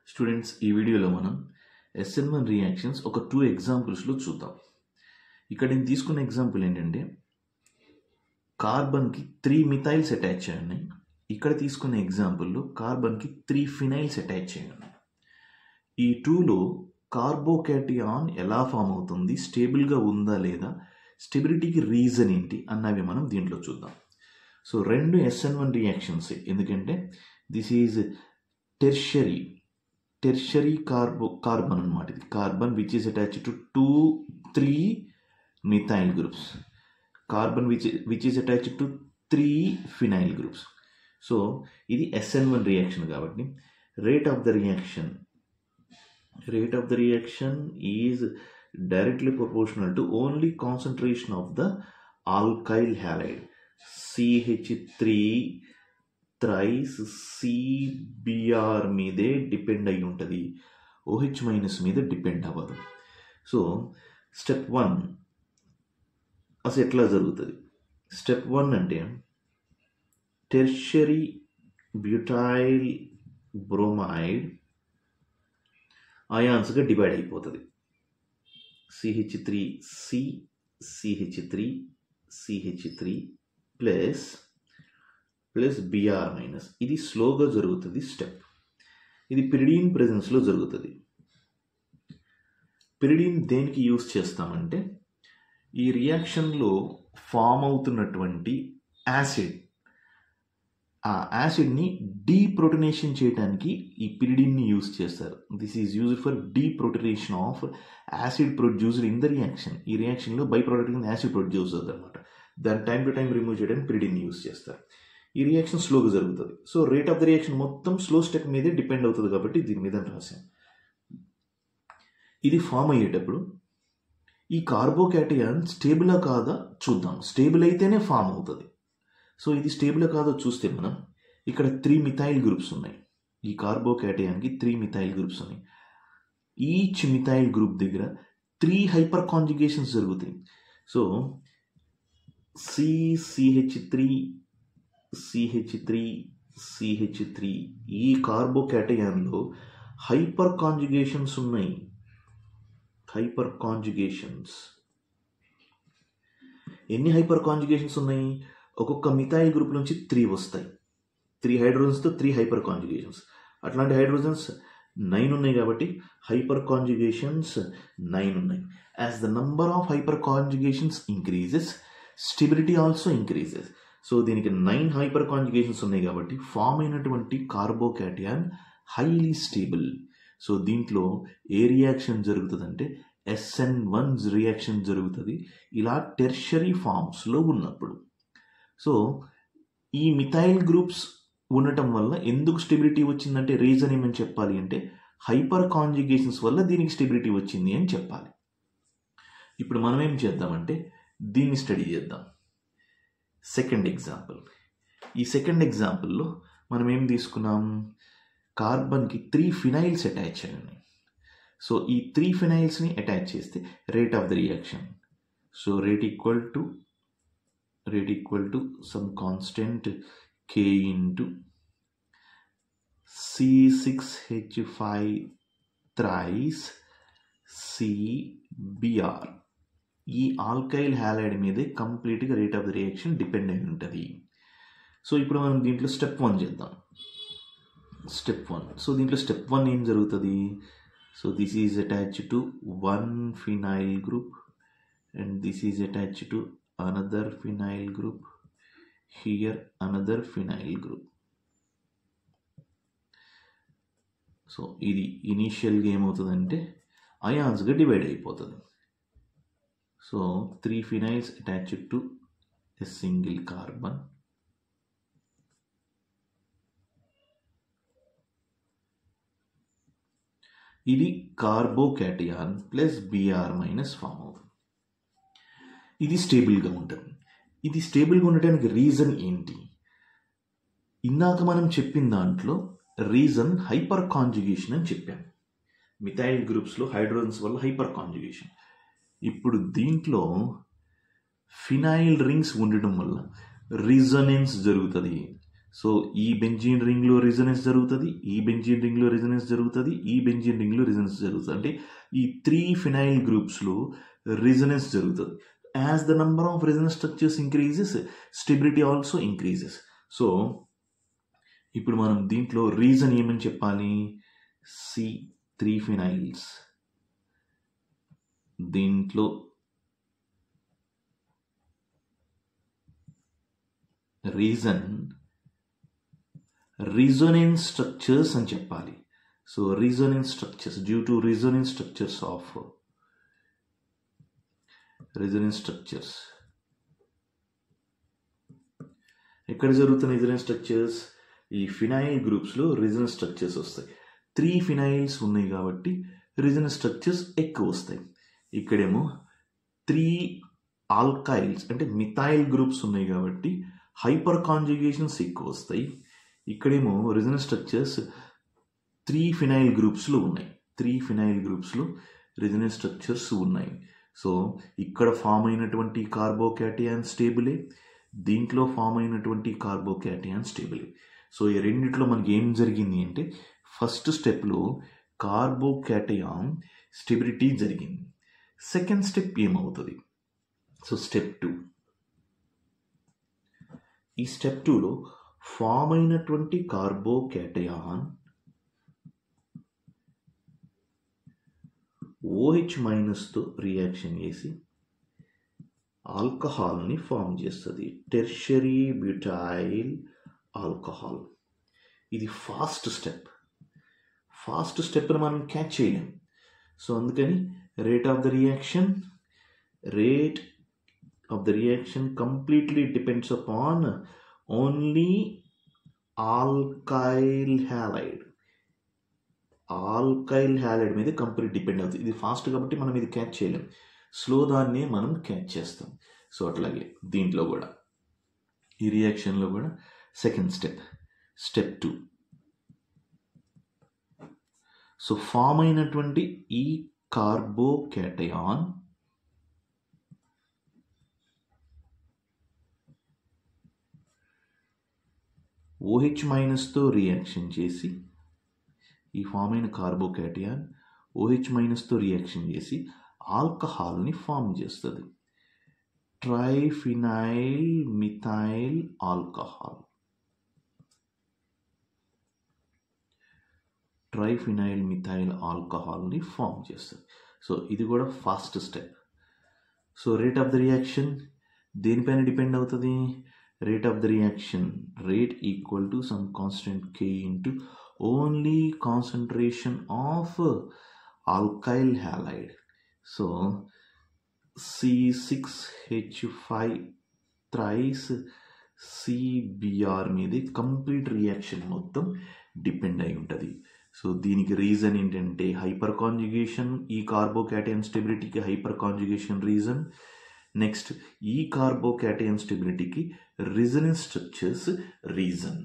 Students ఈ వీడియోలో మనం SN1 రియాక్షన్స్ ఒక 2 ఎగ్జాంపుల్స్లో చూద్దాం. ఇక్కడ నేను తీసుకున్న ఎగ్జాంపుల్ ఏంటంటే కార్బన్కి 3 మిథైల్స్ అటాచ్ అయ్యి ఉన్నాయి. ఇక్కడ తీసుకున్న ఎగ్జాంపుల్లో కార్బన్కి 3 ఫినైల్స్ అటాచ్ అయ్యి ఉన్నాయి. ఈ 2లో కార్బోకాటియాన్ ఎలా ఫామ్ అవుతుంది, స్టేబుల్గా ఉందా లేదా, స్టెబిలిటీకి రీజన్ ఏంటి అన్నవి మనం దీంట్లో చూద్దాం. సో రెండు SN1 రియాక్షన్స్, ఎందుకంటే దిస్ ఈజ్ టెర్షరీ కార్బన్ అనమాట. ఇది carbon which is attached to 3 methyl groups, carbon which is attached to 3 phenyl groups. So ఇది SN1 రియాక్షన్ కాబట్టి rate of the reaction is directly proportional to only concentration of the alkyl halide. CH3 thrice CBr మీదే depend అయి ఉంటుంది, OH- మీద depend అవ్వదు. So step 1 అసలు ఎట్లా జరుగుతుంది? స్టెప్ 1 అంటే టెర్షరీ బ్యూటైల్ బ్రోమైడ్ అయాన్స్గా డివైడ్ అయిపోతుంది. CH3C CH3 plus Br-. ఇది స్లోగా జరుగుతుంది స్టెప్. ఇది పిరిడిన్ ప్రెజెన్స్లో జరుగుతుంది. పిరిడిన్ దేనికి యూజ్ చేస్తామంటే ఈ రియాక్షన్లో ఫామ్ అవుతున్నటువంటి యాసిడ్, ఆ యాసిడ్ని డీప్రోటనేషన్ చేయడానికి ఈ పిరిడిన్ని యూజ్ చేస్తారు. This is used for deprotonation of acid produced in the reaction. ఈ రియాక్షన్లో బై ప్రోడక్ట్ కింద యాసిడ్ ప్రొడ్యూస్ అవుతుంది అనమాట. దాన్ని టైం టు టైం రిమూవ్ చేయడానికి పిరిడిన్ని యూజ్ చేస్తారు. ఈ రియాక్షన్ స్లోగా జరుగుతుంది. So rate of the reaction మొత్తం స్లో స్టెప్ మీదే డిపెండ్ అవుతుంది కాబట్టి దీని మీద రాసాం. ఇది ఫామ్ అయ్యేటప్పుడు ఈ కార్బోకాటియాన్ స్టేబులా కాదా చూద్దాం. స్టేబుల్ అయితేనే ఫామ్ అవుతుంది. సో ఇది స్టేబుల్ కాదో చూస్తే మనం ఇక్కడ 3 మిథైల్ గ్రూప్స్ ఉన్నాయి. ఈ కార్బోకాటియాన్కి 3 మిథైల్ గ్రూప్స్ ఉన్నాయి. ఈచ్ మిథైల్ గ్రూప్ దగ్గర 3 హైపర్ కాంజుగేషన్స్ జరుగుతాయి. సో CH3 ఈ కార్బోకాటియాన్లో హైపర్ కాంజుగేషన్స్ ఉన్నాయి. ఎన్ని హైపర్ కాంజుగేషన్స్ ఉన్నాయి? ఒక్కొక్క మిథైల్ గ్రూప్ నుంచి 3 వస్తాయి. 3 హైడ్రోజన్స్తో 3 హైపర్ కాంజుగేషన్స్. అట్లాంటి హైడ్రోజన్స్ 9 ఉన్నాయి కాబట్టి హైపర్ కాంజుగేషన్స్ 9 ఉన్నాయి. As the number of hyperconjugations increases, stability also increases. So దీనికి 9 హైపర్ కాంజుగేషన్స్ ఉన్నాయి కాబట్టి ఫామ్ అయినటువంటి కార్బోకాటియాన్ హైలీ స్టేబుల్. సో దీంట్లో ఏ రియాక్షన్ జరుగుతుందంటే SN1 రియాక్షన్ జరుగుతుంది ఇలా టెర్షరీ ఫామ్స్లో ఉన్నప్పుడు. సో ఈ మిథైల్ గ్రూప్స్ ఉండటం వల్ల ఎందుకు స్టెబిలిటీ వచ్చిందంటే రీజన్ ఏమని చెప్పాలి అంటే హైపర్ కాంజుగేషన్స్ వల్ల దీనికి స్టెబిలిటీ వచ్చింది అని చెప్పాలి. ఇప్పుడు మనం ఏం చేద్దామంటే దీన్ని స్టడీ చేద్దాం. సెకండ్ ఎగ్జాంపుల్లో మనం ఏం తీసుకున్నాం? కార్బన్కి 3 ఫినైల్స్ అటాచ్ అయ్యి ఉన్నాయి. సో ఈ 3 ఫినైల్స్ని అటాచ్ చేస్తే rate of the reaction, so rate equal to some constant K into C6H5 thrice CBr. ఈ ఆల్కైల్ హ్యాలైడ్ మీదే కంప్లీట్గా rate of the reaction depend అయి ఉంటుంది. సో ఇప్పుడు మనం దీంట్లో స్టెప్ 1 చేద్దాం. సో దీంట్లో స్టెప్ 1 ఏం జరుగుతుంది? So this is attached to 1 phenyl group and this is attached to another phenyl group, here another phenyl group. So ఇది ఇనీషియల్గా ఏమవుతుందంటే అయాన్స్గా డివైడ్ అయిపోతుంది. So 3 phenyls attached to a single carbon. ఇది కార్బోకాటియాన్ ప్లస్ Br- ఫామ్ అవుతుంది. ఇది స్టేబుల్గా ఉంటుంది. ఇది స్టేబుల్గా ఉండటానికి రీజన్ ఏంటి? ఇందాక మనం చెప్పిన దాంట్లో రీజన్ హైపర్ కాంజుగేషన్ అని చెప్పాం. మిథైల్ గ్రూప్స్లో హైడ్రోజన్స్ వల్ల హైపర్ కాంజుగేషన్. ఇప్పుడు దీంట్లో ఫినైల్ రింగ్స్ ఉండటం వల్ల రిజొనెన్స్ జరుగుతుంది. సో ఈ బెంజీన్ రింగ్లో రెజొనెన్స్ జరుగుతుంది, ఈ బెంజీన్ రింగ్లో రెజొనెన్స్ జరుగుతుంది, ఈ బెంజీన్ రింగ్లో రెజొనెన్స్ జరుగుతుంది. అంటే ఈ 3 ఫినైల్ గ్రూప్స్లో రెజొనెన్స్ జరుగుతుంది. As the number of resonance structures increases, stability also increases. So ఇప్పుడు మనం దీంట్లో రీజన్ ఏమని చెప్పాలి? C3 ఫినైల్స్. దీంట్లో రీజన్ resonance structures అని చెప్పాలి. So resonance structures, due to resonance structures of resonance structures. ఎక్కడ జరుగుతున్న resonance structures? ఈ ఫినైల్ గ్రూప్స్లో resonance structures వస్తాయి. 3 ఫినైల్స్ ఉన్నాయి కాబట్టి resonance structures ఎక్కువ వస్తాయి. ఇక్కడేమో 3 ఆల్కైల్స్ అంటే మిథైల్ గ్రూప్స్ ఉన్నాయి కాబట్టి హైపర్ కాంజుగేషన్స్ ఎక్కువ వస్తాయి. ఇక్కడేమో రెజొనెన్స్ స్ట్రక్చర్స్ 3 ఫినైల్ గ్రూప్స్లో ఉన్నాయి. 3 ఫినైల్ గ్రూప్స్లో రెజొనెన్స్ స్ట్రక్చర్స్ ఉన్నాయి. సో ఇక్కడ ఫామ్ అయినటువంటి కార్బోకాటియాన్ స్టేబులే, దీంట్లో ఫామ్ అయినటువంటి కార్బోకాటియాన్ స్టేబులే. సో ఈ రెండిట్లో మనకి ఏం జరిగింది అంటే ఫస్ట్ స్టెప్లో కార్బోకాటియాన్ స్టెబిలిటీ జరిగింది. సెకండ్ స్టెప్ ఏమవుతుంది? So step 2. ఈ స్టెప్ 2లో ఫామ్ అయినటువంటి కార్బోకాటయాన్ OH మైనస్తో రియాక్షన్ చేసి ఆల్కహాల్ని ఫామ్ చేస్తుంది, టెర్షరీ బ్యూటైల్ ఆల్కహాల్. ఇది ఫాస్ట్ స్టెప్. ఫాస్ట్ స్టెప్ని మనం క్యాచ్ చేయలేం. సో అందుకని rate of the reaction completely depends upon only alkyl halide. Alkyl halide మీద కంప్లీట్ డిపెండ్ అవుతుంది. ఇది ఫాస్ట్ కాబట్టి మనం ఇది క్యాచ్ చేయలేం, స్లో దాన్ని మనం క్యాచ్ చేస్తాం. సో అట్లాగే దీంట్లో కూడా ఈ రియాక్షన్లో కూడా సెకండ్ స్టెప్ 2. సో ఫామ్ అయినటువంటి ఈ కార్బోకాటయాన్ OH మైనస్తో రియాక్షన్ చేసి ఈ ఫామ్ అయిన కార్బోకాటియాన్ OH మైనస్తో రియాక్షన్ చేసి ఆల్కహాల్ని ఫామ్ చేస్తుంది, triphenyl methyl alcohol. Triphenyl methyl ఆల్కహాల్ని ఫామ్ చేస్తుంది. సో ఇది కూడా fast step. So rate of the reaction దేనిపైన డిపెండ్ అవుతుంది? Rate of the reaction, rate equal to some constant K into only concentration of alkyl halide. So C6H5 thrice CBr మీద complete reaction మొత్తం depend అయి ఉంటుంది. So దీనికి reason ఏంటంటే hyperconjugation. ఈ carbocation స్టెబిలిటీకి హైపర్ కాంజుగేషన్ రీజన్. నెక్స్ట్ ఈ carbocation స్టెబిలిటీకి రెజొనెన్స్ స్ట్రక్చర్స్ రీజన్.